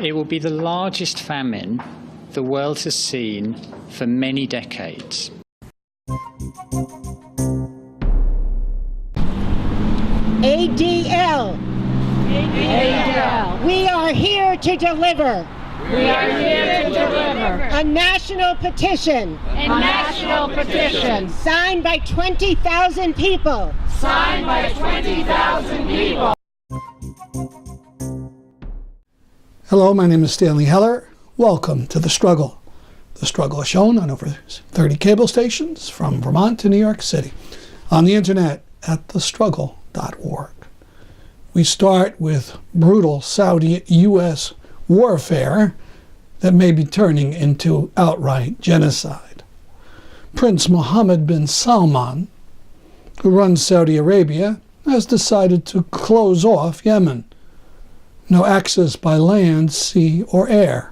It will be the largest famine the world has seen for many decades. ADL. We are here to deliver. We are here to deliver a national petition. a national petition Signed by 20,000 people. signed by 20,000 people. Hello, my name is Stanley Heller. Welcome to The Struggle. The Struggle is shown on over 30 cable stations from Vermont to New York City, on the internet at thestruggle.org. We start with brutal Saudi-U.S. warfare that may be turning into outright genocide. Prince Mohammed bin Salman, who runs Saudi Arabia, has decided to close off Yemen. No access by land, sea, or air.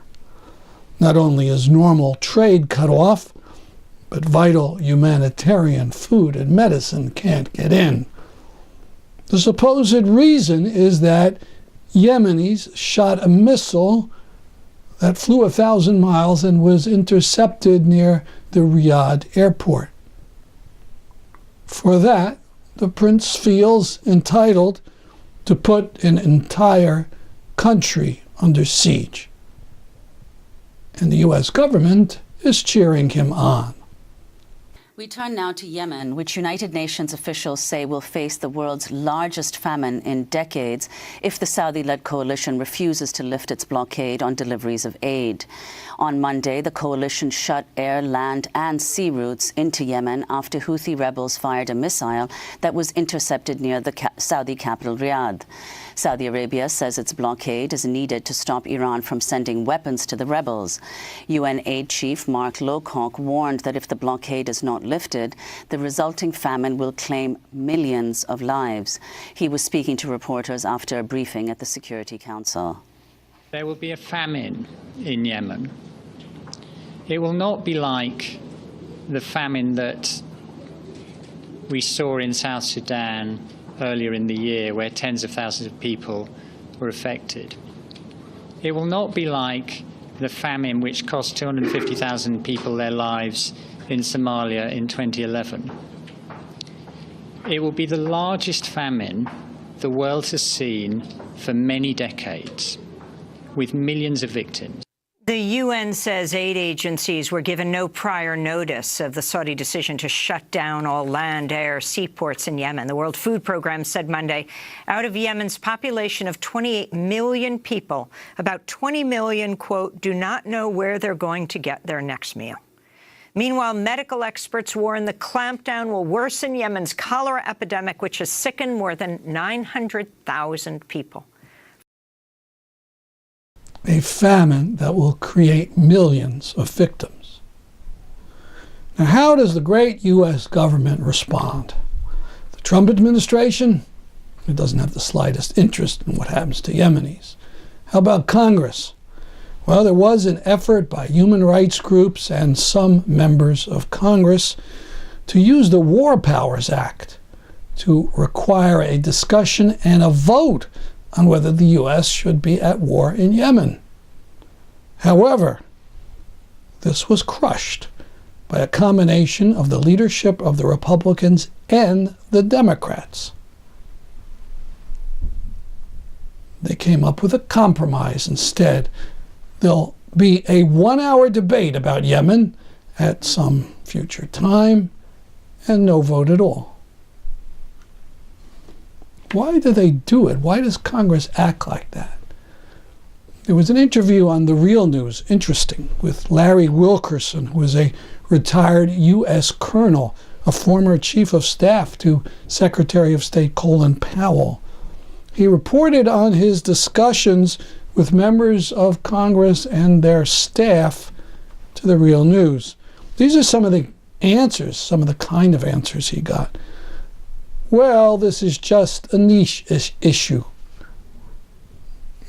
Not only is normal trade cut off, but vital humanitarian food and medicine can't get in. The supposed reason is that Yemenis shot a missile that flew 1,000 miles and was intercepted near the Riyadh airport. For that, the prince feels entitled to put an entire country under siege. And the U.S. government is cheering him on. We turn now to Yemen, which United Nations officials say will face the world's largest famine in decades if the Saudi-led coalition refuses to lift its blockade on deliveries of aid. On Monday, the coalition shut air, land and sea routes into Yemen after Houthi rebels fired a missile that was intercepted near the Saudi capital, Riyadh. Saudi Arabia says its blockade is needed to stop Iran from sending weapons to the rebels. UN aid chief Mark Lowcock warned that if the blockade is not lifted, the resulting famine will claim millions of lives. He was speaking to reporters after a briefing at the Security Council. There will be a famine in Yemen. It will not be like the famine that we saw in South Sudan earlier in the year, where tens of thousands of people were affected. It will not be like the famine which cost 250,000 people their lives in Somalia in 2011. It will be the largest famine the world has seen for many decades, with millions of victims. The UN says aid agencies were given no prior notice of the Saudi decision to shut down all land, air, seaports in Yemen. The World Food Programme said Monday, out of Yemen's population of 28 million people, about 20 million, quote, do not know where they're going to get their next meal. Meanwhile, medical experts warn the clampdown will worsen Yemen's cholera epidemic, which has sickened more than 900,000 people. A famine that will create millions of victims. Now, how does the great U.S. government respond? The Trump administration? It doesn't have the slightest interest in what happens to Yemenis. How about Congress? Well, there was an effort by human rights groups and some members of Congress to use the War Powers Act to require a discussion and a vote on whether the U.S. should be at war in Yemen. However, this was crushed by a combination of the leadership of the Republicans and the Democrats. They came up with a compromise instead. There'll be a 1-hour debate about Yemen at some future time and no vote at all. Why do they do it? Why does Congress act like that? There was an interview on The Real News, interesting, with Larry Wilkerson, who is a retired U.S. colonel, a former chief of staff to Secretary of State Colin Powell. He reported on his discussions with members of Congress and their staff to The Real News. These are some of the answers, some of the kind of answers he got. Well, this is just a niche issue,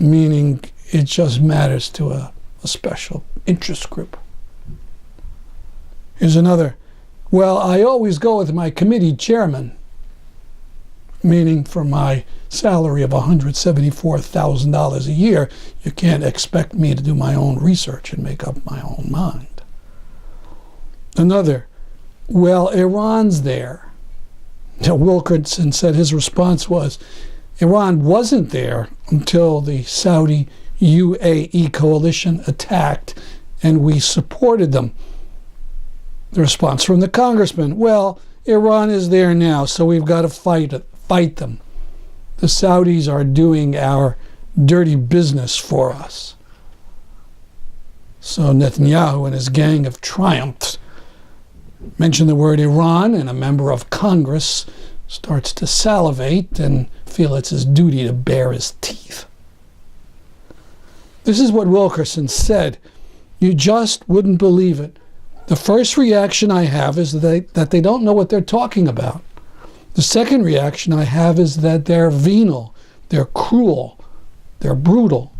meaning it just matters to a special interest group. Here's another. Well, I always go with my committee chairman. meaning for my salary of $174,000 a year, you can't expect me to do my own research and make up my own mind. Another, well, Iran's there. Now, Wilkerson said his response was, Iran wasn't there until the Saudi UAE coalition attacked and we supported them. The response from the congressman, well, Iran is there now, so we've got to fight them. The Saudis are doing our dirty business for us. So Netanyahu and his gang of triumphs mention the word Iran, and a member of Congress starts to salivate and feel it's his duty to bare his teeth. This is what Wilkerson said. You just wouldn't believe it. The first reaction I have is that they don't know what they're talking about. The second reaction I have is that they're venal, they're cruel, they're brutal.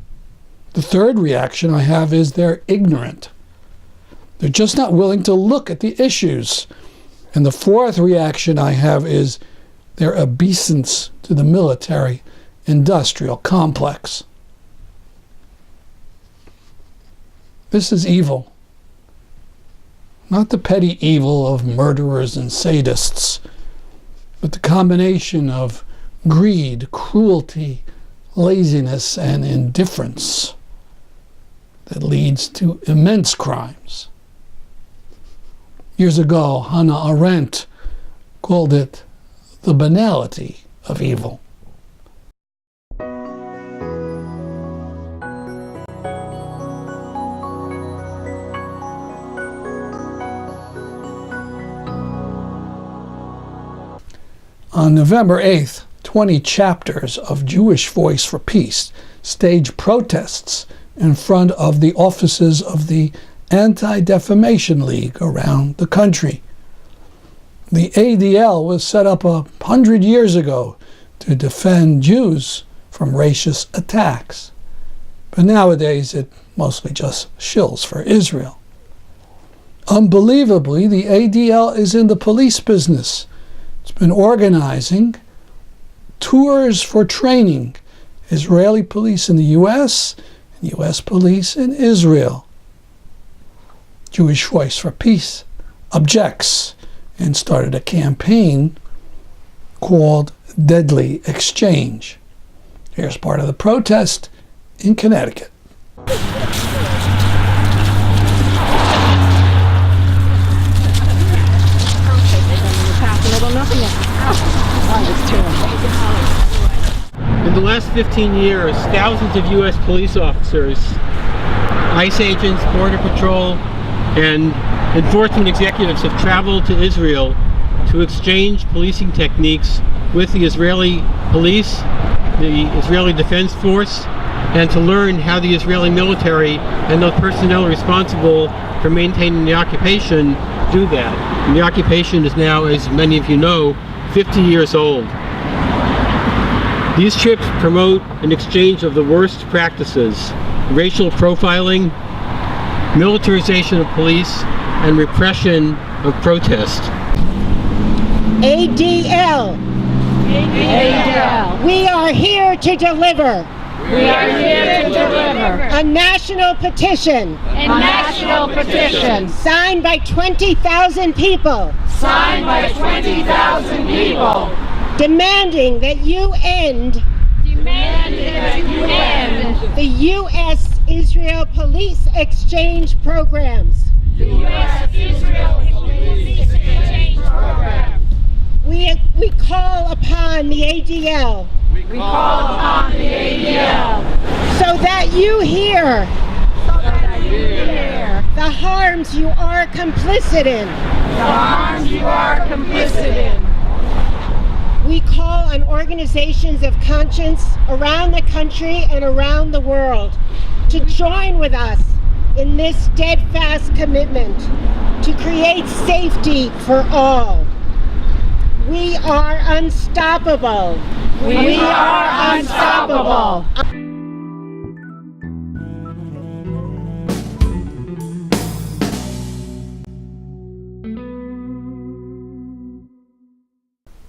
The third reaction I have is they're ignorant. They're just not willing to look at the issues. And the fourth reaction I have is their obeisance to the military-industrial complex. This is evil. Not the petty evil of murderers and sadists, but the combination of greed, cruelty, laziness, and indifference that leads to immense crimes. Years ago, Hannah Arendt called it the banality of evil. On November 8th, 20 chapters of Jewish Voice for Peace staged protests in front of the offices of the Anti-Defamation League around the country. The ADL was set up 100 years ago to defend Jews from racist attacks. But nowadays it mostly just shills for Israel. Unbelievably, the ADL is in the police business. It's been organizing tours for training Israeli police in the U.S. and U.S. police in Israel. Jewish Voice for Peace objects and started a campaign called Deadly Exchange. Here's part of the protest in Connecticut. In the last 15 years, thousands of U.S. police officers, ICE agents, Border Patrol, and enforcement executives have traveled to Israel to exchange policing techniques with the Israeli police, the Israeli Defense Force, and to learn how the Israeli military and those personnel responsible for maintaining the occupation do that. And the occupation is now, as many of you know, 50 years old. These trips promote an exchange of the worst practices: racial profiling, militarization of police, and repression of protest. ADL. ADL. We are here to deliver We are here to deliver a national petition a national petition signed by 20,000 people signed by 20,000 people demanding that you end demanding that you end the U.S.-Israel police exchange programs. the U.S.-Israel police exchange program. We call upon the ADL We call upon the ADL so that you hear so that you hear the harms you are complicit in. the harms you are complicit in. We call on organizations of conscience around the country and around the world to join with us in this steadfast commitment to create safety for all. We are unstoppable. We are unstoppable.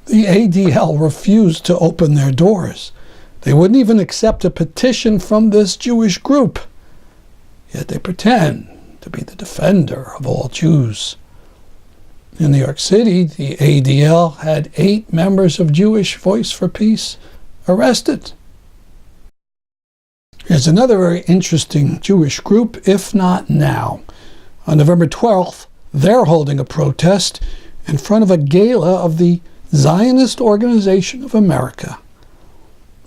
The The ADL refused to open their doors. They wouldn't even accept a petition from this Jewish group. Yet they pretend to be the defender of all Jews. In New York City, the ADL had 8 members of Jewish Voice for Peace arrested. Here's another very interesting Jewish group, If Not Now. On November 12th, they're holding a protest in front of a gala of the Zionist Organization of America.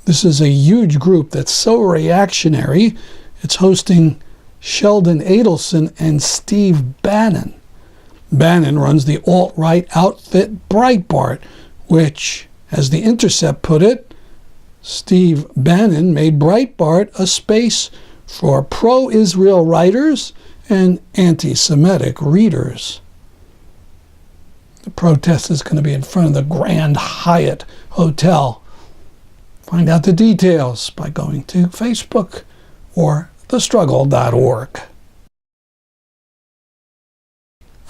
This is a huge group that's so reactionary, it's hosting Sheldon Adelson and Steve Bannon. Bannon runs the alt-right outfit Breitbart, which, as The Intercept put it, Steve Bannon made Breitbart a space for pro-Israel writers and anti-Semitic readers. The protest is going to be in front of the Grand Hyatt Hotel. Find out the details by going to Facebook or thestruggle.org.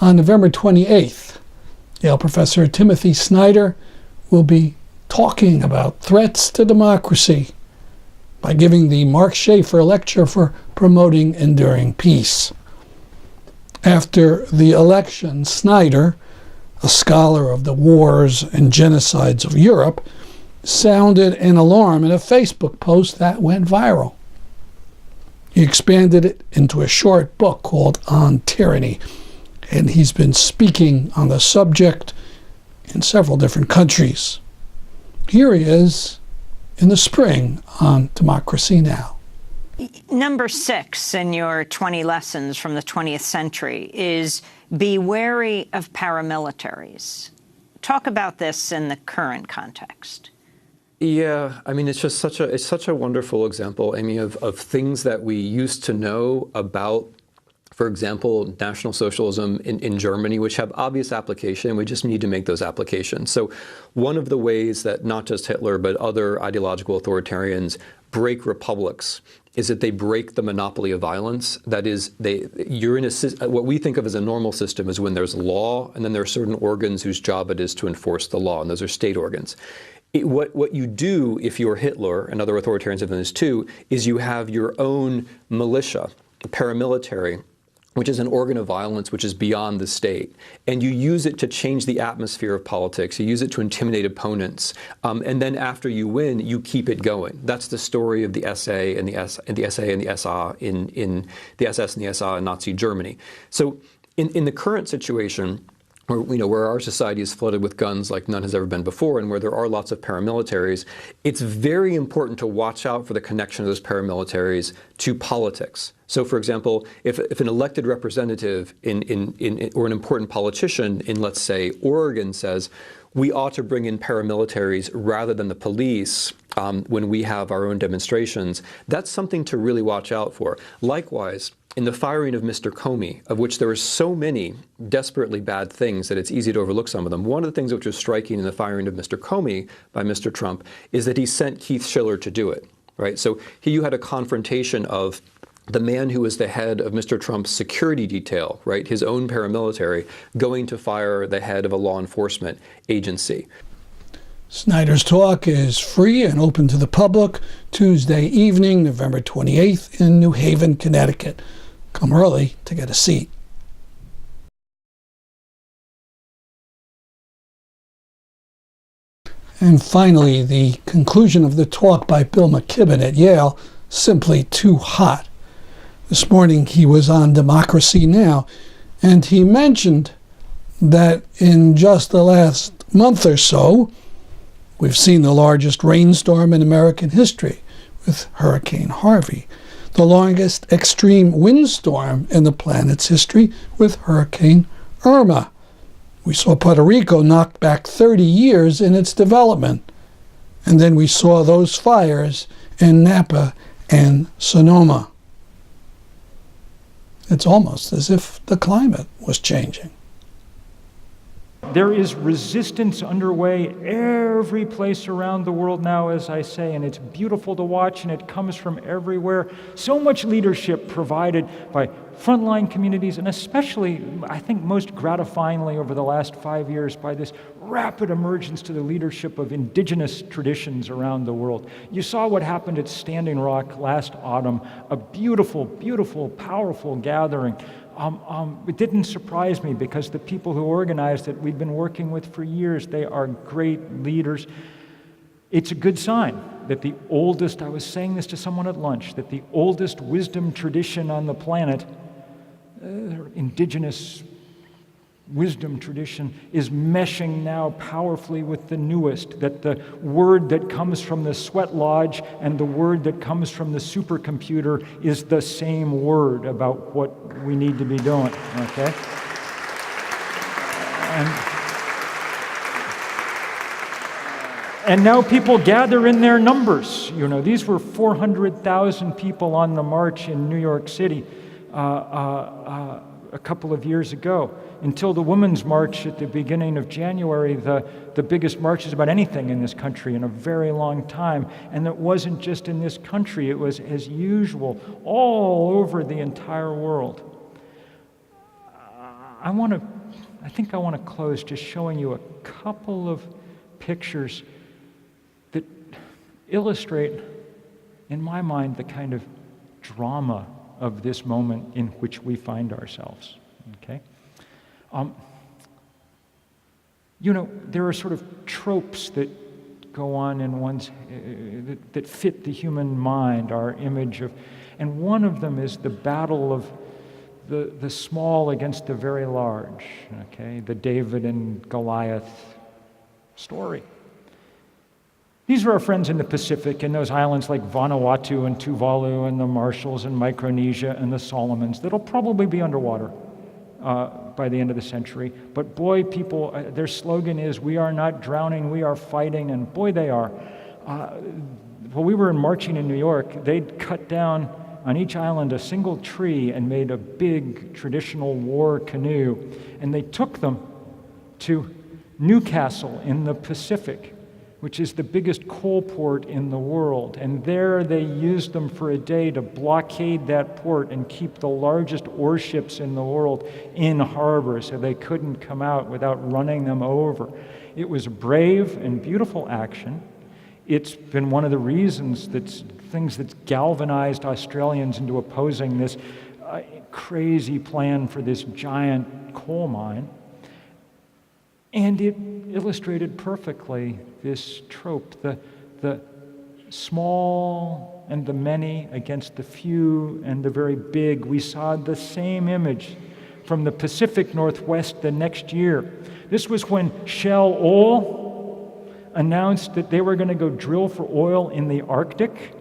On November 28th, Yale professor Timothy Snyder will be talking about threats to democracy by giving the Mark Schaefer Lecture for Promoting Enduring Peace. After the election, Snyder, a scholar of the wars and genocides of Europe, sounded an alarm in a Facebook post that went viral. He expanded it into a short book called On Tyranny, and he's been speaking on the subject in several different countries. Here he is in the spring on Democracy Now! Number 6 in your 20 lessons from the 20th century is be wary of paramilitaries. Talk about this in the current context. Yeah, I mean, it's such a wonderful example, Amy, of things that we used to know about, for example, National Socialism in Germany, which have obvious application. We just need to make those applications. So one of the ways that not just Hitler, but other ideological authoritarians break republics is that they break the monopoly of violence. That is, you're in what we think of as a normal system is when there's law, and then there are certain organs whose job it is to enforce the law, and those are state organs. What you do if you're Hitler, and other authoritarians have done this too, is you have your own militia, paramilitary, which is an organ of violence which is beyond the state. And you use it to change the atmosphere of politics. You use it to intimidate opponents. And then after you win, you keep it going. That's the story of the SA and the SA and the SA in the SS and the SA in Nazi Germany. So in the current situation, where our society is flooded with guns like none has ever been before, and where there are lots of paramilitaries, it's very important to watch out for the connection of those paramilitaries to politics. So, for example, if an elected representative or an important politician in, let's say, Oregon says, we ought to bring in paramilitaries rather than the police when we have our own demonstrations, that's something to really watch out for. Likewise, in the firing of Mr. Comey, of which there are so many desperately bad things that it's easy to overlook some of them, one of the things which was striking in the firing of Mr. Comey by Mr. Trump is that he sent Keith Schiller to do it, right? So here you had a confrontation of the man who was the head of Mr. Trump's security detail, right, his own paramilitary, going to fire the head of a law enforcement agency. Snyder's talk is free and open to the public Tuesday evening, November 28th in New Haven, Connecticut. Come early to get a seat. And finally, the conclusion of the talk by Bill McKibben at Yale, Simply Too Hot. This morning he was on Democracy Now! And he mentioned that in just the last month or so, we've seen the largest rainstorm in American history with Hurricane Harvey, the longest extreme windstorm in the planet's history with Hurricane Irma. We saw Puerto Rico knocked back 30 years in its development. And then we saw those fires in Napa and Sonoma. It's almost as if the climate was changing. there is resistance underway every place around the world now, as I say, and it's beautiful to watch, and it comes from everywhere. So much leadership provided by frontline communities, and especially, I think most gratifyingly over the last 5 years, by this rapid emergence to the leadership of indigenous traditions around the world. You saw what happened at Standing Rock last autumn, a beautiful, beautiful, powerful gathering. It didn't surprise me because the people who organized it, we've been working with for years. They are great leaders. It's a good sign that the oldest, I was saying this to someone at lunch, that the oldest wisdom tradition on the planet, indigenous wisdom tradition, is meshing now powerfully with the newest, that the word that comes from the sweat lodge and the word that comes from the supercomputer is the same word about what we need to be doing, okay? And now people gather in their numbers. You know, these were 400,000 people on the march in New York City a couple of years ago, until the Women's March at the beginning of January, the biggest marches about anything in this country in a very long time. And it wasn't just in this country, it was, as usual, all over the entire world. I think I want to close just showing you a couple of pictures that illustrate, in my mind, the kind of drama of this moment in which we find ourselves, okay? You know, there are sort of tropes that go on in one's, that fit the human mind, our image of, and one of them is the battle of the small against the very large, okay? The David and Goliath story. These are our friends in the Pacific, in those islands like Vanuatu and Tuvalu and the Marshalls and Micronesia and the Solomons that'll probably be underwater by the end of the century. But boy, people, their slogan is, "We are not drowning, we are fighting," and boy, they are. While we were marching in New York, they'd cut down on each island a single tree and made a big traditional war canoe, and they took them to Newcastle in the Pacific, which is the biggest coal port in the world. And there they used them for a day to blockade that port and keep the largest ore ships in the world in harbor so they couldn't come out without running them over. It was brave and beautiful action. It's been one of the reasons that's galvanized Australians into opposing this crazy plan for this giant coal mine. And it illustrated perfectly this trope, the small and the many against the few and the very big. We saw the same image from the Pacific Northwest the next year. This was when Shell Oil announced that they were going to go drill for oil in the Arctic.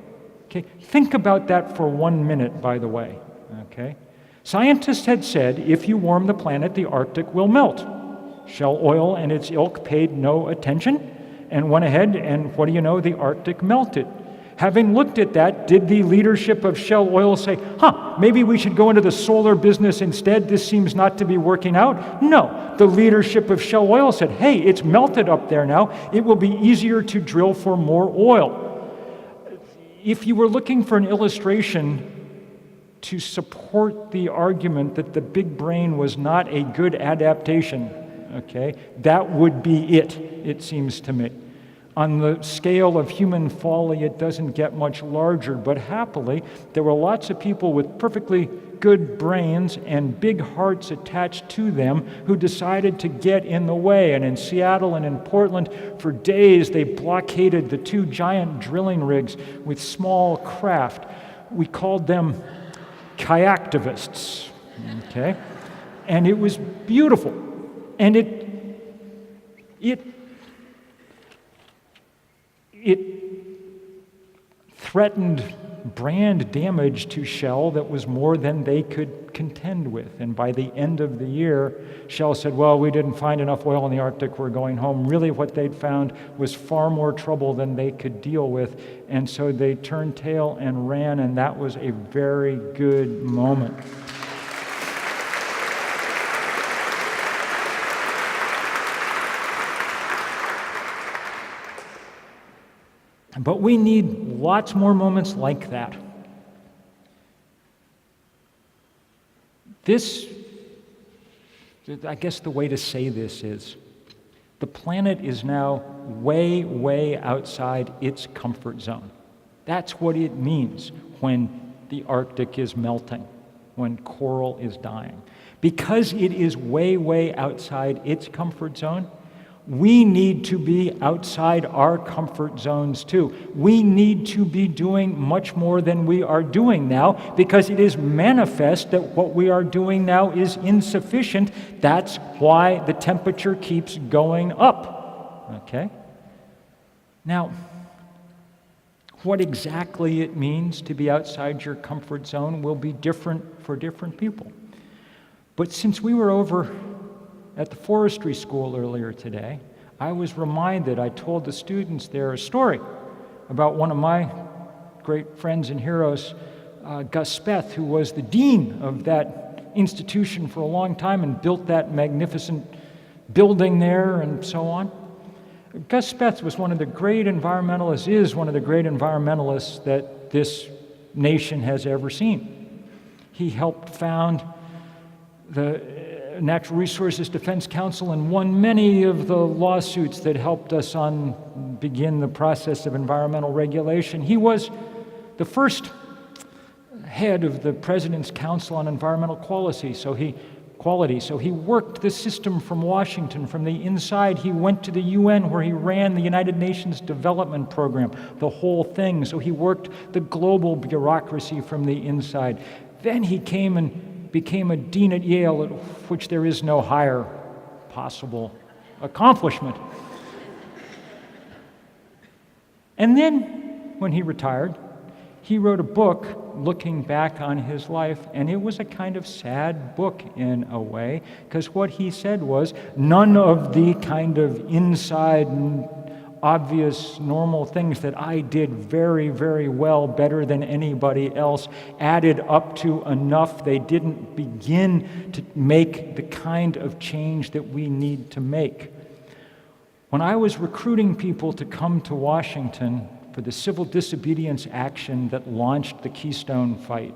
Okay, think about that for 1 minute, by the way. Okay, scientists had said, if you warm the planet, the Arctic will melt. Shell Oil and its ilk paid no attention and went ahead, and what do you know, the Arctic melted. Having looked at that, did the leadership of Shell Oil say, maybe we should go into the solar business instead, this seems not to be working out? No, the leadership of Shell Oil said, hey, it's melted up there now, it will be easier to drill for more oil. If you were looking for an illustration to support the argument that the big brain was not a good adaptation, okay, that would be it seems to me. On the scale of human folly, it doesn't get much larger, but happily, there were lots of people with perfectly good brains and big hearts attached to them who decided to get in the way. And in Seattle and in Portland, for days, they blockaded the two giant drilling rigs with small craft. We called them kayaktivists, okay? And it was beautiful. And it threatened brand damage to Shell that was more than they could contend with. And by the end of the year, Shell said, well, we didn't find enough oil in the Arctic, we're going home. Really what they'd found was far more trouble than they could deal with. And so they turned tail and ran, and that was a very good moment. But we need lots more moments like that. This, I guess the way to say this is, the planet is now way, way outside its comfort zone. That's what it means when the Arctic is melting, when coral is dying. Because it is way, way outside its comfort zone, we need to be outside our comfort zones too. We need to be doing much more than we are doing now, because it is manifest that what we are doing now is insufficient. That's why the temperature keeps going up. Okay? Now, what exactly it means to be outside your comfort zone will be different for different people. But since we were over at the forestry school earlier today, I was reminded, I told the students there a story about one of my great friends and heroes, Gus Speth, who was the dean of that institution for a long time and built that magnificent building there and so on. Gus Speth was one of the great environmentalists, is one of the great environmentalists that this nation has ever seen. He helped found the Natural Resources Defense Council and won many of the lawsuits that helped us begin the process of environmental regulation. He was the first head of the President's Council on Environmental Quality, so he worked the system from Washington, from the inside. He went to the UN, where he ran the United Nations Development Program, the whole thing. So he worked the global bureaucracy from the inside. Then he came and became a dean at Yale, at which there is no higher possible accomplishment. And then, when he retired, he wrote a book looking back on his life, and it was a kind of sad book in a way, because what he said was, none of the kind of inside obvious normal things that I did very, very well, better than anybody else, added up to enough. They didn't begin to make the kind of change that we need to make. When I was recruiting people to come to Washington for the civil disobedience action that launched the Keystone Fight,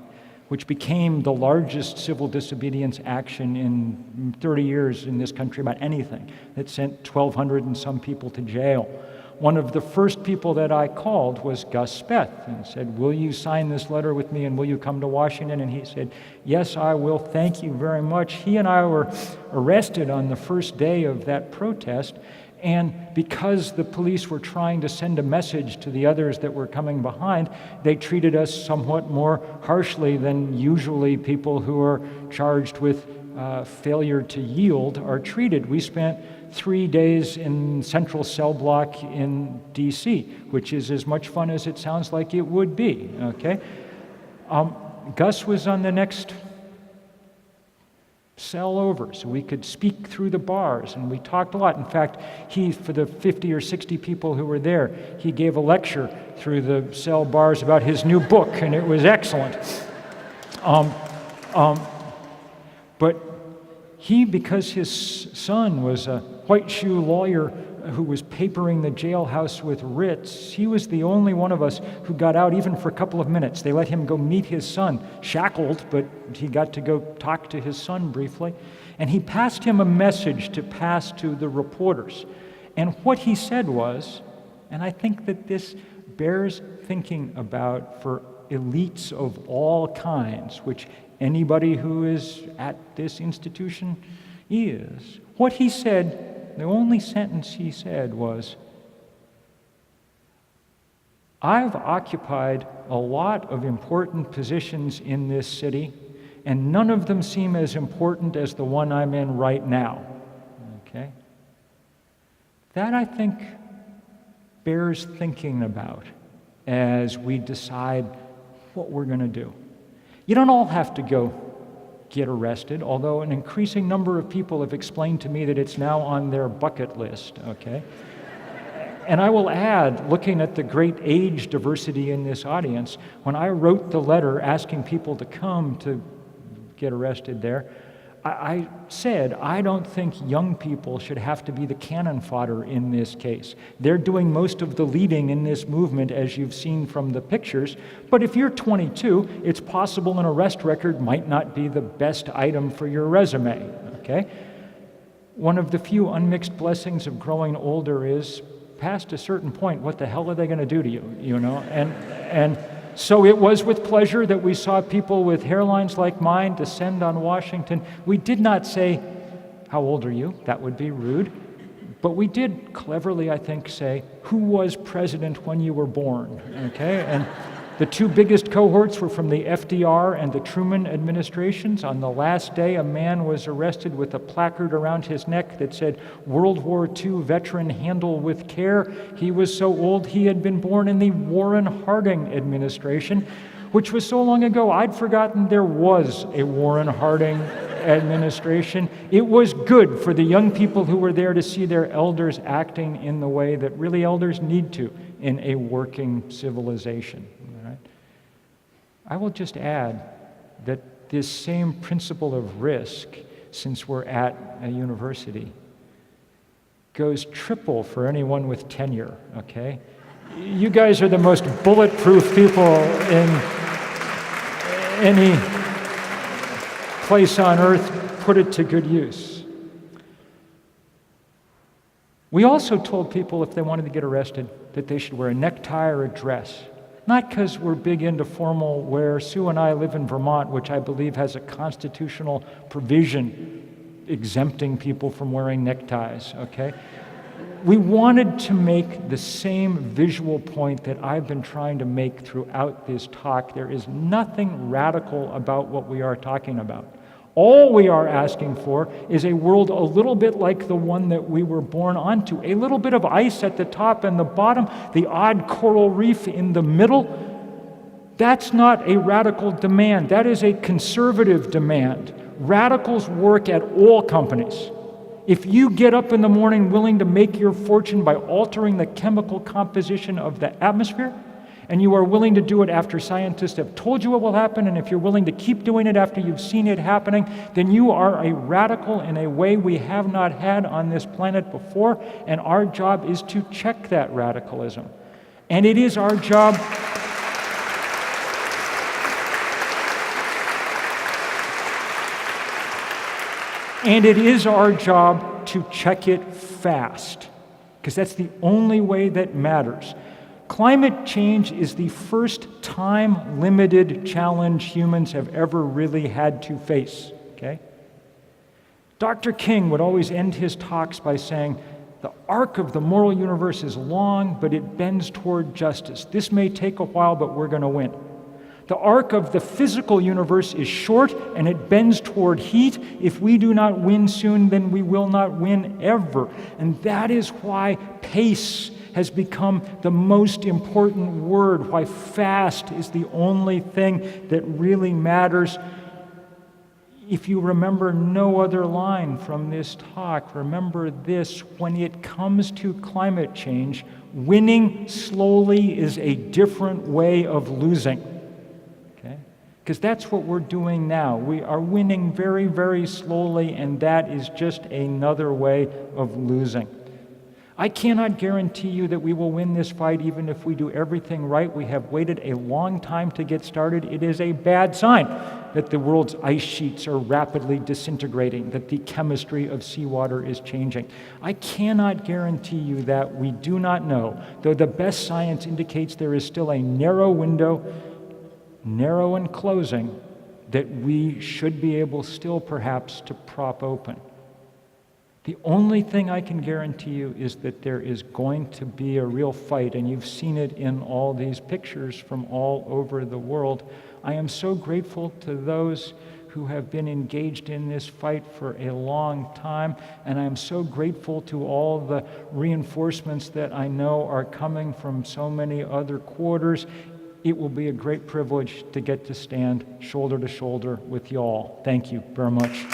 which became the largest civil disobedience action in 30 years in this country about anything, that sent 1,200 and some people to jail. One of the first people that I called was Gus Speth and said, will you sign this letter with me and will you come to Washington? And he said, yes, I will. Thank you very much. He and I were arrested on the first day of that protest. And because the police were trying to send a message to the others that were coming behind, they treated us somewhat more harshly than usually people who are charged with failure to yield are treated. We spent 3 days in Central Cell Block in D.C., which is as much fun as it sounds like it would be, okay? Gus was on the next cell over, so we could speak through the bars, and we talked a lot. In fact, for the 50 or 60 people who were there, he gave a lecture through the cell bars about his new book, and it was excellent. But he, because his son was a white shoe lawyer who was papering the jailhouse with writs, he was the only one of us who got out even for a couple of minutes. They let him go meet his son, shackled, but he got to go talk to his son briefly. And he passed him a message to pass to the reporters. And what he said was, and I think that this bears thinking about for elites of all kinds, which anybody who is at this institution is. What he said, the only sentence he said was, I've occupied a lot of important positions in this city, and none of them seem as important as the one I'm in right now. Okay? That, I think, bears thinking about as we decide what we're going to do. You don't all have to go get arrested, although an increasing number of people have explained to me that it's now on their bucket list, okay? And I will add, looking at the great age diversity in this audience, when I wrote the letter asking people to come to get arrested there, I said, I don't think young people should have to be the cannon fodder in this case. They're doing most of the leading in this movement, as you've seen from the pictures. But if you're 22, it's possible an arrest record might not be the best item for your resume, okay? One of the few unmixed blessings of growing older is, past a certain point, what the hell are they going to do to you, you know? And so it was with pleasure that we saw people with hairlines like mine descend on Washington. We did not say, how old are you? That would be rude. But we did cleverly, I think, say, who was president when you were born, okay? And the two biggest cohorts were from the FDR and the Truman administrations. On the last day, a man was arrested with a placard around his neck that said, World War II veteran, handle with care. He was so old he had been born in the Warren Harding administration, which was so long ago I'd forgotten there was a Warren Harding administration. It was good for the young people who were there to see their elders acting in the way that really elders need to in a working civilization. I will just add that this same principle of risk, since we're at a university, goes triple for anyone with tenure, okay? You guys are the most bulletproof people in any place on earth. Put it to good use. We also told people if they wanted to get arrested that they should wear a necktie or a dress. Not because we're big into formal wear. Sue and I live in Vermont, which I believe has a constitutional provision exempting people from wearing neckties, okay? We wanted to make the same visual point that I've been trying to make throughout this talk. There is nothing radical about what we are talking about. All we are asking for is a world a little bit like the one that we were born onto. A little bit of ice at the top and the bottom, the odd coral reef in the middle. That's not a radical demand. That is a conservative demand. Radicals work at all companies. If you get up in the morning willing to make your fortune by altering the chemical composition of the atmosphere, and you are willing to do it after scientists have told you it will happen, and if you're willing to keep doing it after you've seen it happening, then you are a radical in a way we have not had on this planet before, and our job is to check that radicalism. And it is our job to check it fast, because that's the only way that matters. Climate change is the first time-limited challenge humans have ever really had to face, okay? Dr. King would always end his talks by saying, the arc of the moral universe is long, but it bends toward justice. This may take a while, but we're going to win. The arc of the physical universe is short, and it bends toward heat. If we do not win soon, then we will not win ever. And that is why pace has become the most important word, why fast is the only thing that really matters. If you remember no other line from this talk, remember this: when it comes to climate change, winning slowly is a different way of losing. Okay? Because that's what we're doing now. We are winning very, very slowly, and that is just another way of losing. I cannot guarantee you that we will win this fight even if we do everything right. We have waited a long time to get started. It is a bad sign that the world's ice sheets are rapidly disintegrating, that the chemistry of seawater is changing. I cannot guarantee you that. We do not know, though the best science indicates there is still a narrow window, narrow and closing, that we should be able still perhaps to prop open. The only thing I can guarantee you is that there is going to be a real fight, and you've seen it in all these pictures from all over the world. I am so grateful to those who have been engaged in this fight for a long time, and I am so grateful to all the reinforcements that I know are coming from so many other quarters. It will be a great privilege to get to stand shoulder to shoulder with y'all. Thank you very much.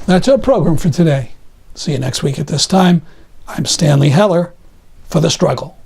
That's our program for today. See you next week at this time. I'm Stanley Heller for The Struggle.